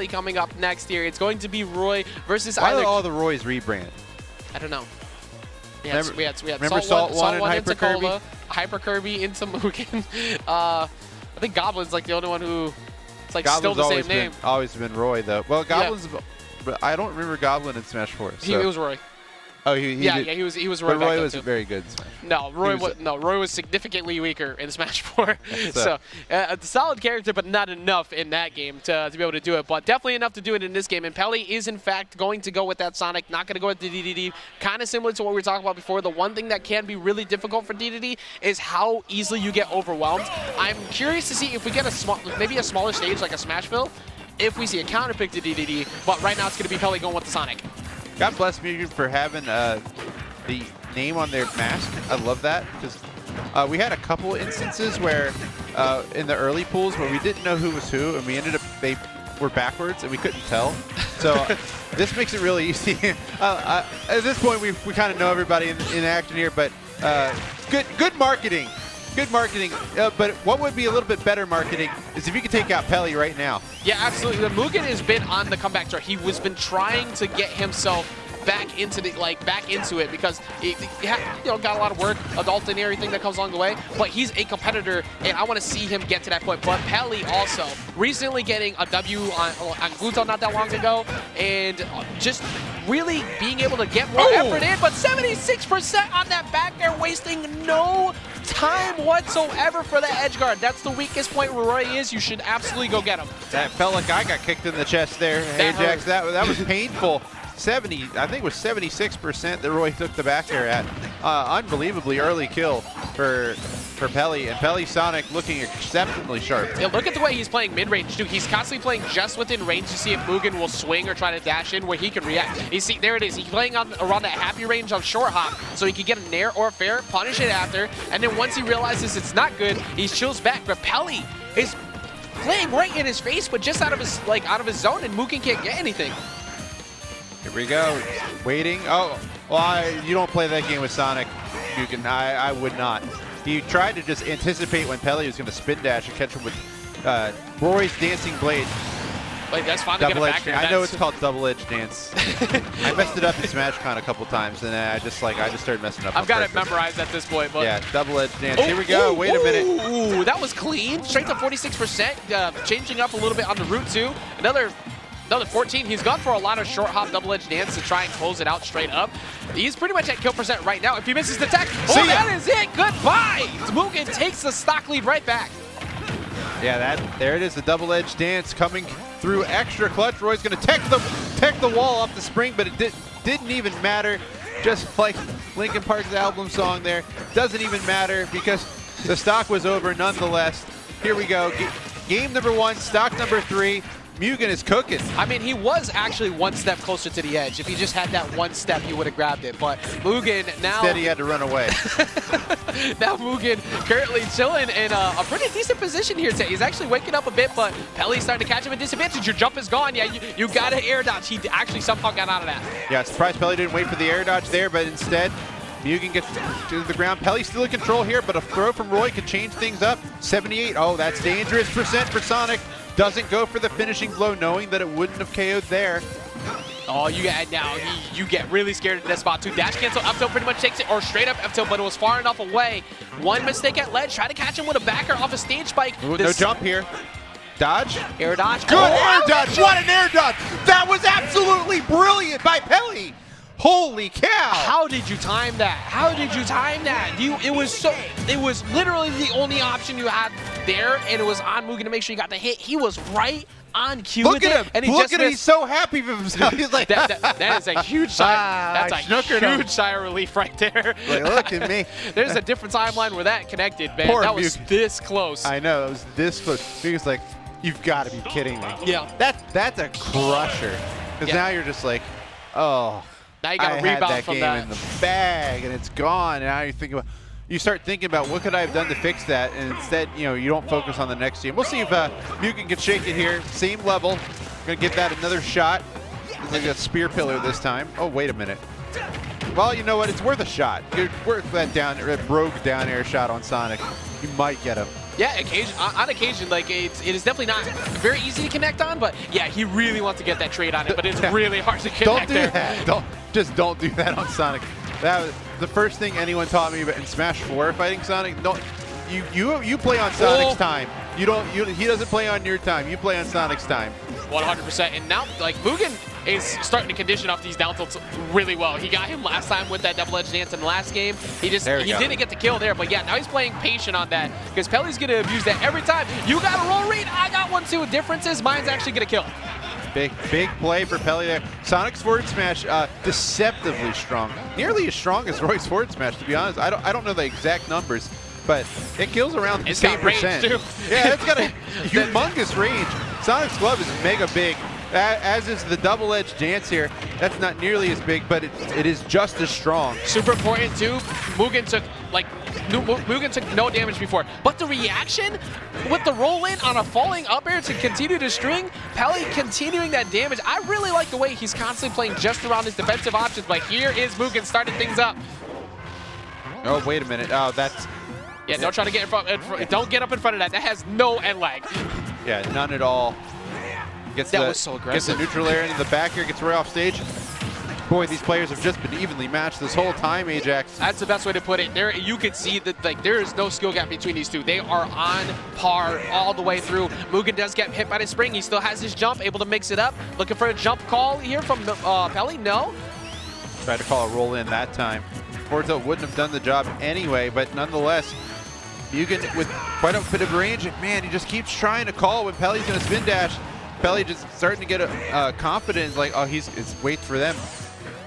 Coming up next year, it's going to be Roy versus Why either. are all the Roys rebrand? I don't know. We had Salt One and into Hyper Cola, Hyper Kirby into Mugen. I think Goblin's like the only one who it's like Goblin's still the same name. Always been Roy though. Well, Goblin's. But I don't remember Goblin in Smash 4. So. He was Roy. Oh, he was Roy. But Roy wasn't very good in Smash. No, Roy was significantly weaker in Smash 4. So a solid character, but not enough in that game to be able to do it. But definitely enough to do it in this game. And Peli is in fact going to go with that Sonic, not going to go with the DDD. Kind of similar to what we were talking about before. The one thing that can be really difficult for DDD is how easily you get overwhelmed. I'm curious to see if we get maybe a smaller stage like a Smashville, if we see a counter pick to DDD. But right now it's going to be Peli going with the Sonic. God bless Mugen for having the name on their mask. I love that because we had a couple instances where in the early pools where we didn't know who was who, and we ended up they were backwards and we couldn't tell. So this makes it really easy. At this point, we kind of know everybody in action here, but good marketing. Good marketing, but what would be a little bit better marketing is if you could take out Peli right now. Yeah, absolutely. The Mugen has been on the comeback tour. He was been trying to get himself back into it because he got a lot of work, adult and everything that comes along the way. But he's a competitor, and I want to see him get to that point. But Peli also recently getting a W on Gluto not that long ago, and just really being able to get more effort in. But 76% on that back air, wasting no time whatsoever for the edge guard. That's the weakest point where Roy is. You should absolutely go get him. That felt like I got kicked in the chest there. Ajax, that was painful. I think it was 76% that Roy took the back air at. Unbelievably early kill for Peli, and Peli Sonic looking exceptionally sharp. Yeah, look at the way he's playing mid-range too. He's constantly playing just within range to see if Mugen will swing or try to dash in where he can react. You see, there it is. He's playing around that happy range on short hop, so he can get a nair or a fair, punish it after, and then once he realizes it's not good, he chills back. But Peli is playing right in his face, but just out of his zone, and Mugen can't get anything. Here we go, waiting. Oh, well, you don't play that game with Sonic, Mugen. I would not. He tried to just anticipate when Peli was going to spin dash and catch him with Roy's dancing blade. Like, that's fine to get a back there. I know it's called double-edge dance. I messed it up in SmashCon a couple times, and I just started messing up. I've got it memorized at this point. But yeah, double-edge dance. Here we go. Wait a minute. Ooh, that was clean. Straight to 46%. Changing up a little bit on the route too. Another 14. He's gone for a lot of short hop double-edge dance to try and close it out straight up. He's pretty much at kill percent right now. If he misses the tech, that is it. Goodbye. Mugen takes the stock lead right back. Yeah, there it is. The double-edge dance coming through extra clutch. Roy's going to tech the wall off the spring, but it didn't even matter. Just like Linkin Park's album song there, doesn't even matter because the stock was over nonetheless. Here we go. Game number 1, stock number 3. Mugen is cooking. I mean, he was actually one step closer to the edge. If he just had that one step, he would have grabbed it. But Mugen now... Instead, he had to run away. Now Mugen currently chilling in a pretty decent position here today. He's actually waking up a bit, but Peli's starting to catch him at disadvantage. Your jump is gone. Yeah, you got to air dodge. He actually somehow got out of that. Yeah, surprised Peli didn't wait for the air dodge there, but instead, Mugen gets to the ground. Peli's still in control here, but a throw from Roy could change things up. 78. Oh, that's dangerous percent for Sonic. Doesn't go for the finishing blow, knowing that it wouldn't have KO'd there. Oh, you get really scared in that spot too. Dash cancel, up tilt pretty much takes it, or straight up tilt, but it was far enough away. One mistake at ledge, try to catch him with a backer off a stage spike. Ooh, no jump here. Dodge. Air dodge. Good air dodge. What an air dodge. That was absolutely brilliant by Peli. Holy cow! How did you time that? How did you time that? It was literally the only option you had there, and it was on Mugen to make sure you got the hit. He was right on cue. Look at him! And look at him! He's so happy with himself. He's like, that is a huge sigh. That's a huge sigh of relief right there. Like, look at me. There's a different timeline where that connected, man. Poor that was this close. I know, it was this close. Mugen's like, you've got to be kidding me. Yeah. That's a crusher. Because now you're just like, oh. Now you got to rebound from that. I had that game in the bag, and it's gone. And now you start thinking about what could I have done to fix that, and instead, you don't focus on the next game. We'll see if Mugen can shake it here. Same level. Gonna give that another shot. It's like a spear pillar this time. Oh, wait a minute. Well, you know what? It's worth a shot. It's worth that rogue down air shot on Sonic. You might get him. Yeah, on occasion, like it is definitely not very easy to connect on, but yeah, he really wants to get that trade on it, but it's really hard to connect Don't do there. that. Don't do that on Sonic. That was the first thing anyone taught me in Smash 4 fighting Sonic. Don't you play on Sonic's time. He doesn't play on your time. You play on Sonic's time. 100%. And now, like, Mugen is starting to condition off these down tilts really well. He got him last time with that double edge dance in the last game. He didn't get the kill there, but yeah, now he's playing patient on that because Peli's going to abuse that every time. You got a roll read, I got one too. Difference is mine's actually going to kill. Big play for Peli there. Sonic's forward smash, deceptively strong. Nearly as strong as Roy's forward smash, to be honest. I don't know the exact numbers, but it kills around the same percent. Too. Yeah, it's got a humongous range. Sonic's glove is mega big, as is the double-edged dance here. That's not nearly as big, but it is just as strong. Super important too. Mugen took no damage before, but the reaction with the roll in on a falling up air to continue to string, Peli continuing that damage. I really like the way he's constantly playing just around his defensive options, but here is Mugen starting things up. Oh, wait a minute. Oh, that's... Yeah, don't try to get in front. Don't get up in front of that. That has no end lag. Yeah, none at all. That was so aggressive. Gets the neutral air into the back here, gets Roy off stage. Boy, these players have just been evenly matched this whole time, Ajax. That's the best way to put it. There, you can see that like there is no skill gap between these two. They are on par all the way through. Mugen does get hit by the spring. He still has his jump, able to mix it up. Looking for a jump call here from Peli. No. Tried to call a roll in that time. Forward tilt wouldn't have done the job anyway, but nonetheless, Mugen with quite a bit of range. And man, he just keeps trying to call when Peli's going to spin dash. Peli just starting to get a confidence, like, oh, it's wait for them.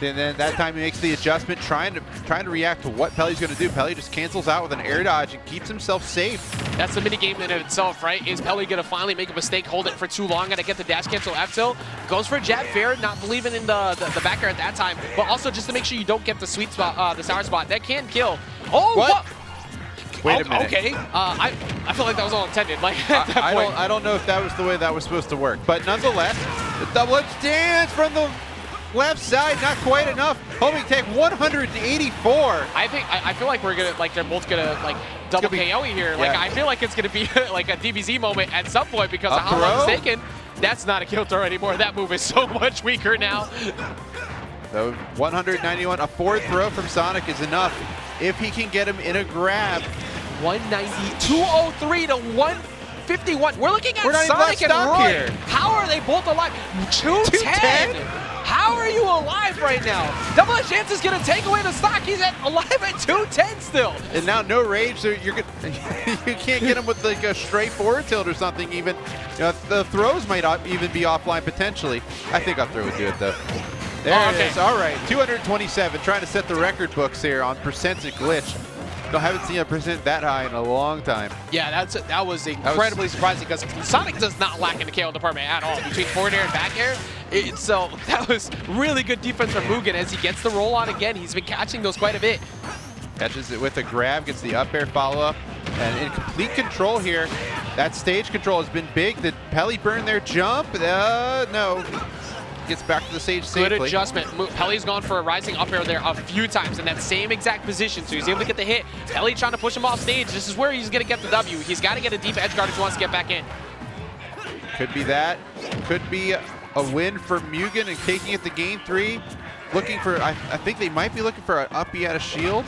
And then that time he makes the adjustment, trying to react to what Peli's going to do. Peli just cancels out with an air dodge and keeps himself safe. That's the mini game in itself, right? Is Peli going to finally make a mistake, hold it for too long, going to get the dash cancel F tilt? Goes for jab fair, not believing in the back air at that time, but also just to make sure you don't get the sweet spot, the sour spot. That can kill. Oh, what? Wait a minute. Okay, I feel like that was all intended. Like at that point. I don't know if that was the way that was supposed to work, but nonetheless, the double edge dance from the left side, not quite enough. Homing take 184. I feel like they're both gonna like double KO here. Like I feel like it's gonna be like a DBZ moment at some point because of how long it's taken. That's not a kill throw anymore. That move is so much weaker now. So 191, a forward throw from Sonic is enough if he can get him in a grab. 190, 203 to 151. We're looking at Sonic and Roy. Here. How are they both alive? 210. How are you alive right now? Double Edge Dance is going to take away the stock. He's alive at 210 still. And now no rage, so you can't get him with like a straight forward tilt or something even. The throws might even be offline potentially. I think Up Throw would do it though. There it is. All right, 227, trying to set the record books here on percentage glitch. I haven't seen a percent that high in a long time. Yeah, that was incredibly surprising because Sonic does not lack in the KO department at all between forward air and back air. So that was really good defense from Mugen as he gets the roll on again. He's been catching those quite a bit. Catches it with a grab, gets the up air follow-up, and in complete control here. That stage control has been big. Did Peli burn their jump? No. Gets back to the stage safely. Good adjustment. Peli's gone for a rising up air there a few times in that same exact position, so he's able to get the hit. Peli trying to push him off stage. This is where he's going to get the W. He's got to get a deep edge guard if he wants to get back in. Could be that. Could be a win for Mugen and taking it to game 3. Looking for, I think they might be looking for an up B out of shield.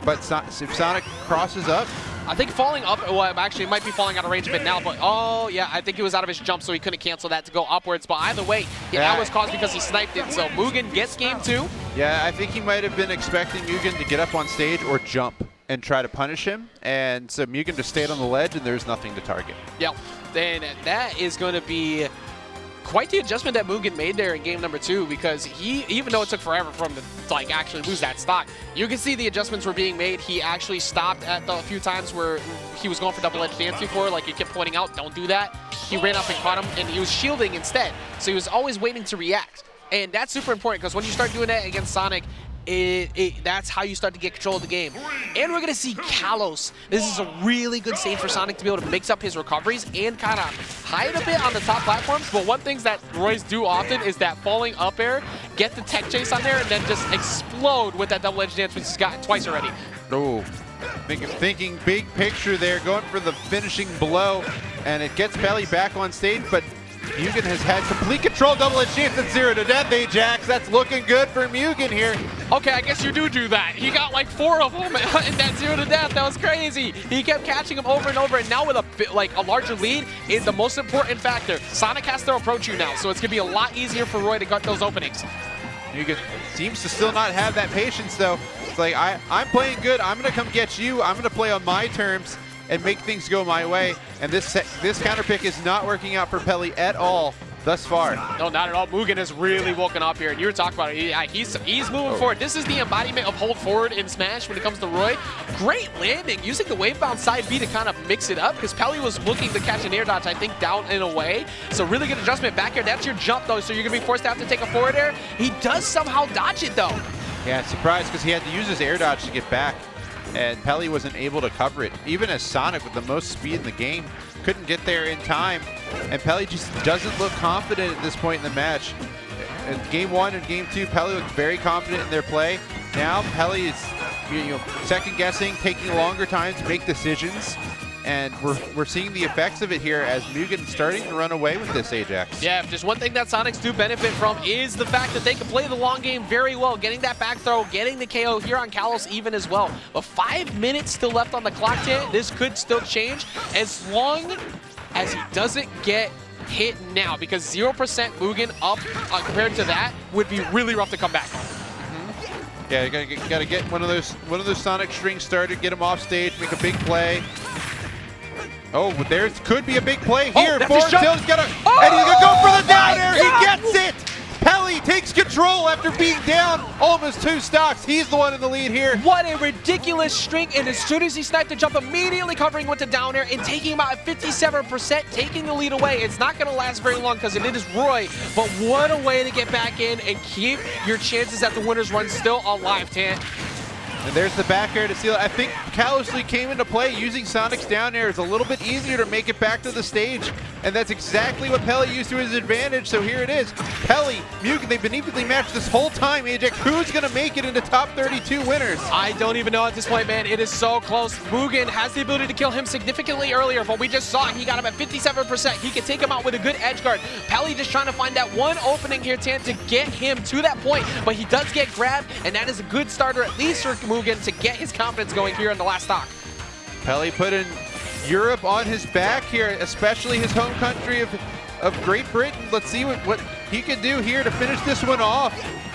But if Sonic crosses up, I think falling up, well, actually it might be falling out of range a bit now, but oh yeah, I think he was out of his jump, so he couldn't cancel that to go upwards. But either way, that was caused because he sniped it. So Mugen gets game 2. Yeah, I think he might have been expecting Mugen to get up on stage or jump and try to punish him. And so Mugen just stayed on the ledge and there's nothing to target. Yep, then that is going to be quite the adjustment that Mugen made there in game number 2 because even though it took forever for him to like actually lose that stock, you can see the adjustments were being made. He actually stopped at the few times where he was going for double edge dance before, like you kept pointing out, don't do that. He ran up and caught him and he was shielding instead. So he was always waiting to react. And that's super important because when you start doing that against Sonic, that's how you start to get control of the game. And we're going to see Kalos. This is a really good stage for Sonic to be able to mix up his recoveries and kind of hide a bit on the top platforms. But one thing that Roy's do often is that falling up air, get the tech chase on there, and then just explode with that double edge dance, which he's gotten twice already. Oh, Thinking big picture there, going for the finishing blow, and it gets Peli back on stage, but Mugen has had complete control, double edge chance at 0 to death, Ajax. That's looking good for Mugen here. Okay, I guess you do that. He got like 4 of them in that 0 to death. That was crazy. He kept catching him over and over, and now with a larger lead is the most important factor. Sonic has to approach you now, so it's gonna be a lot easier for Roy to gut those openings. Mugen seems to still not have that patience though. It's like, I'm playing good, I'm gonna come get you, I'm gonna play on my terms and make things go my way. And this counter pick is not working out for Peli at all thus far. No, not at all. Mugen has really woken up here, and you were talking about it. He's moving forward. This is the embodiment of hold forward in Smash when it comes to Roy. Great landing, using the wave bound side B to kind of mix it up, because Peli was looking to catch an air dodge, I think, down and away. So really good adjustment back here. That's your jump, though, so you're going to be forced to have to take a forward air. He does somehow dodge it, though. Yeah, surprised because he had to use his air dodge to get back, and Peli wasn't able to cover it. Even as Sonic, with the most speed in the game, couldn't get there in time, and Peli just doesn't look confident at this point in the match. In game 1 and game 2, Peli looked very confident in their play. Now Peli is, second guessing, taking longer time to make decisions, and we're seeing the effects of it here as Mugen starting to run away with this Ajax. Yeah, just one thing that Sonics do benefit from is the fact that they can play the long game very well, getting that back throw, getting the KO here on Kalos even as well. But 5 minutes still left on the clock, this could still change as long as he doesn't get hit now, because 0% Mugen up compared to that would be really rough to come back on. Yeah, you gotta get one of those Sonic strings started, get him off stage, make a big play. Oh, there could be a big play here. Forward tilt, he's got and he's gonna go for the down air. He gets it. Peli takes control after being down almost 2 stocks. He's the one in the lead here. What a ridiculous string, and as soon as he sniped the jump, immediately covering with the down air and taking him out at 57%, taking the lead away. It's not going to last very long because it is Roy, but what a way to get back in and keep your chances at the winner's run still alive, Tan. And there's the back air to seal it. I think callously came into play. Using Sonic's down air is a little bit easier to make it back to the stage. And that's exactly what Peli used to his advantage. So here it is. Peli, Mugen, they've been evenly matched this whole time. Ajax, who's going to make it into top 32 winners? I don't even know at this point, man. It is so close. Mugen has the ability to kill him significantly earlier, but we just saw he got him at 57%. He can take him out with a good edge guard. Peli just trying to find that one opening here, Tan, to get him to that point. But he does get grabbed, and that is a good starter, at least for Mugen, to get his confidence going here in the last stock. Peli putting Europe on his back here, especially his home country of Great Britain. Let's see what he can do here to finish this one off.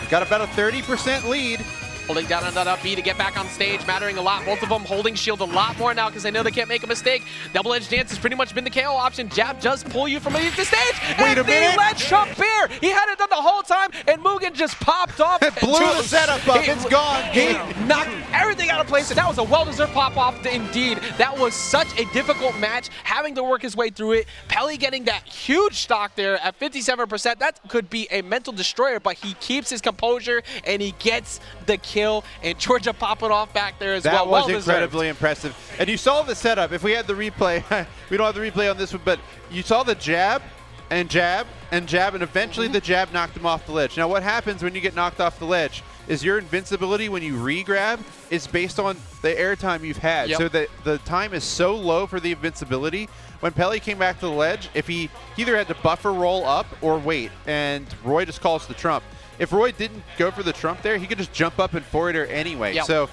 Got about a 30% lead. Holding down on that up B to get back on stage, mattering a lot. Both of them holding shield a lot more now because they know they can't make a mistake. Double edge dance has pretty much been the KO option. Jab does pull you from underneath the stage. Wait a minute. The ledge jump bear. He had it done the whole time, and Mugen just popped off. It blew the setup up. It's gone. He knocked everything out of place, and that was a well-deserved pop-off indeed. That was such a difficult match, having to work his way through it. Peli getting that huge stock there at 57%. That could be a mental destroyer, but he keeps his composure, and he gets the kill. And Georgia popping off back there as well. That was incredibly impressive. And you saw the setup. If we had the replay, we don't have the replay on this one, but you saw the jab, and eventually the jab knocked him off the ledge. Now what happens when you get knocked off the ledge is your invincibility when you re-grab is based on the airtime you've had. Yep. So the time is so low for the invincibility. When Peli came back to the ledge, if he either had to buffer roll up or wait, and Roy just calls the trump. If Roy didn't go for the trump there, he could just jump up and forward air anyway. Yep. So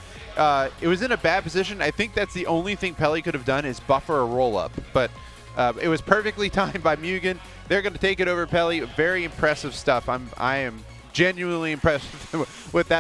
it was in a bad position. I think that's the only thing Peli could have done is buffer a roll up. But it was perfectly timed by Mugen. They're going to take it over Peli. Very impressive stuff. I am genuinely impressed with that.